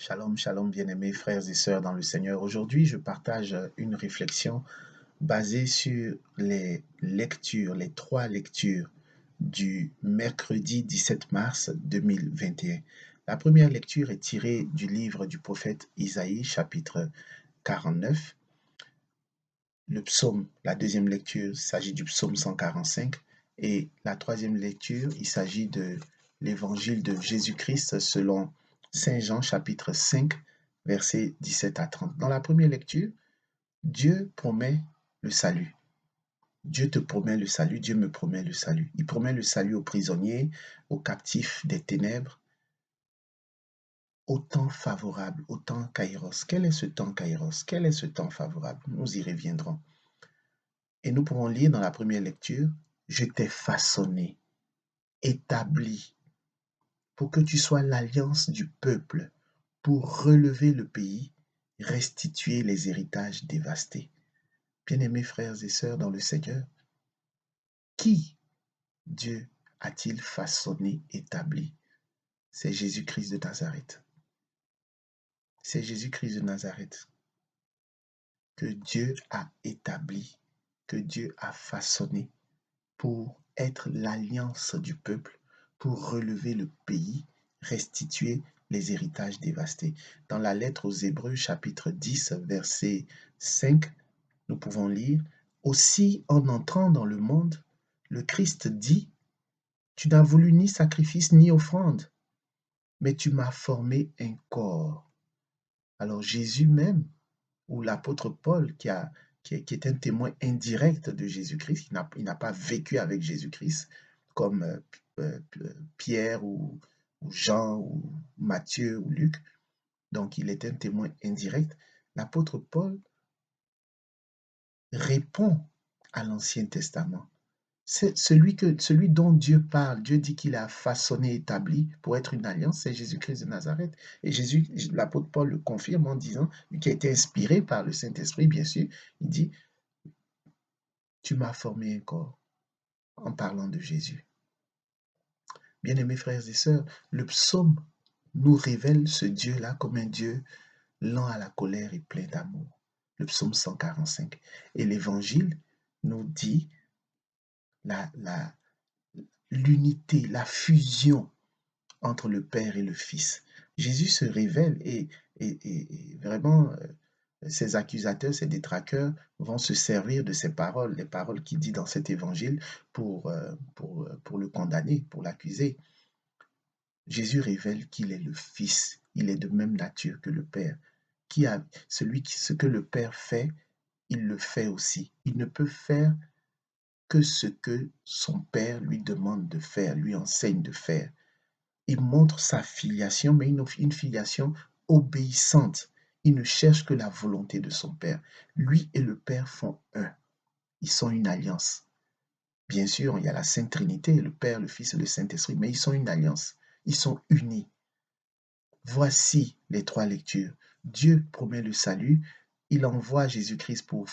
Shalom, shalom, bien-aimés frères et sœurs dans le Seigneur. Aujourd'hui, je partage une réflexion basée sur les lectures, les trois lectures du mercredi 17 mars 2021. La première lecture est tirée du livre du prophète Isaïe, chapitre 49. La deuxième lecture, il s'agit du psaume 145. Et la troisième lecture, il s'agit de l'évangile de Jésus-Christ selon Saint Jean, chapitre 5, versets 17 à 30. Dans la première lecture, Dieu promet le salut. Dieu te promet le salut, Dieu me promet le salut. Il promet le salut aux prisonniers, aux captifs des ténèbres, au temps favorable, au temps kairos. Quel est ce temps kairos? Quel est ce temps favorable? Nous y reviendrons. Et nous pouvons lire dans la première lecture, je t'ai façonné, établi, pour que tu sois l'alliance du peuple, pour relever le pays, restituer les héritages dévastés. Bien-aimés frères et sœurs dans le Seigneur, qui Dieu a-t-il façonné, établi? C'est Jésus-Christ de Nazareth. C'est Jésus-Christ de Nazareth que Dieu a établi, que Dieu a façonné pour être l'alliance du peuple, pour relever le pays, restituer les héritages dévastés. Dans la lettre aux Hébreux, chapitre 10, verset 5, nous pouvons lire, « Aussi, en entrant dans le monde, le Christ dit, « Tu n'as voulu ni sacrifice ni offrande, mais tu m'as formé un corps. » Alors Jésus même, ou l'apôtre Paul, qui est un témoin indirect de Jésus-Christ, il n'a pas vécu avec Jésus-Christ, comme Pierre ou Jean ou Matthieu ou Luc, donc il est un témoin indirect. L'apôtre Paul répond à l'Ancien Testament. C'est celui dont Dieu parle. Dieu dit qu'il a façonné, établi pour être une alliance, c'est Jésus-Christ de Nazareth. Et l'apôtre Paul le confirme en disant, qui a été inspiré par le Saint-Esprit, bien sûr, il dit, tu m'as formé un corps, en parlant de Jésus. Bien-aimés frères et sœurs, le psaume nous révèle ce Dieu-là comme un Dieu lent à la colère et plein d'amour. Le psaume 145. Et l'évangile nous dit l'unité, la fusion entre le Père et le Fils. Jésus se révèle et vraiment, ses accusateurs, ses détraqueurs vont se servir de ces paroles, les paroles qu'il dit dans cet évangile pour le condamner, pour l'accuser. Jésus révèle qu'il est le Fils, il est de même nature que le Père. Ce que le Père fait, il le fait aussi. Il ne peut faire que ce que son Père lui demande de faire, lui enseigne de faire. Il montre sa filiation, mais une filiation obéissante. Il ne cherche que la volonté de son Père. Lui et le Père font un. Ils sont une alliance. Bien sûr, il y a la Sainte Trinité, le Père, le Fils et le Saint-Esprit, mais ils sont une alliance. Ils sont unis. Voici les trois lectures. Dieu promet le salut. Il envoie Jésus-Christ pour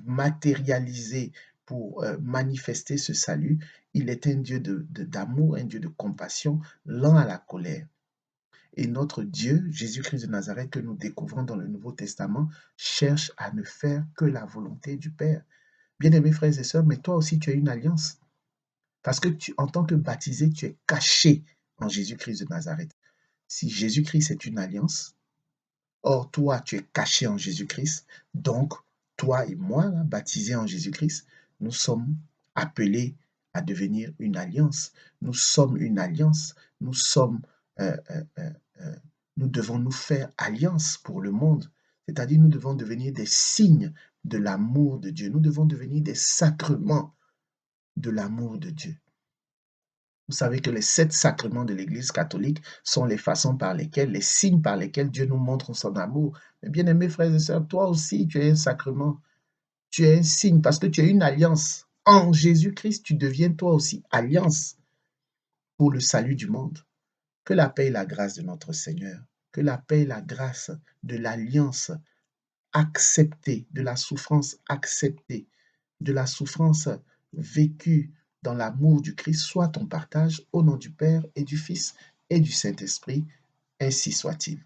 matérialiser, pour manifester ce salut. Il est un Dieu d'amour, un Dieu de compassion, lent à la colère. Et notre Dieu, Jésus-Christ de Nazareth, que nous découvrons dans le Nouveau Testament, cherche à ne faire que la volonté du Père. Bien-aimés frères et sœurs, mais toi aussi tu as une alliance. Parce que en tant que baptisé, tu es caché en Jésus-Christ de Nazareth. Si Jésus-Christ est une alliance, or toi tu es caché en Jésus-Christ, donc toi et moi, là, baptisés en Jésus-Christ, nous sommes appelés à devenir une alliance. Nous sommes une alliance. Nous devons nous faire alliance pour le monde. C'est-à-dire nous devons devenir des signes de l'amour de Dieu. Nous devons devenir des sacrements de l'amour de Dieu. Vous savez que les 7 sacrements de l'Église catholique sont les façons par lesquelles, les signes par lesquels Dieu nous montre son amour. Mais bien aimés frères et sœurs, toi aussi tu es un sacrement. Tu es un signe parce que tu es une alliance. En Jésus-Christ, tu deviens toi aussi alliance pour le salut du monde. Que la paix et la grâce de notre Seigneur, que la paix et la grâce de l'alliance acceptée, de la souffrance acceptée, de la souffrance vécue dans l'amour du Christ soit ton partage au nom du Père et du Fils et du Saint-Esprit. Ainsi soit-il.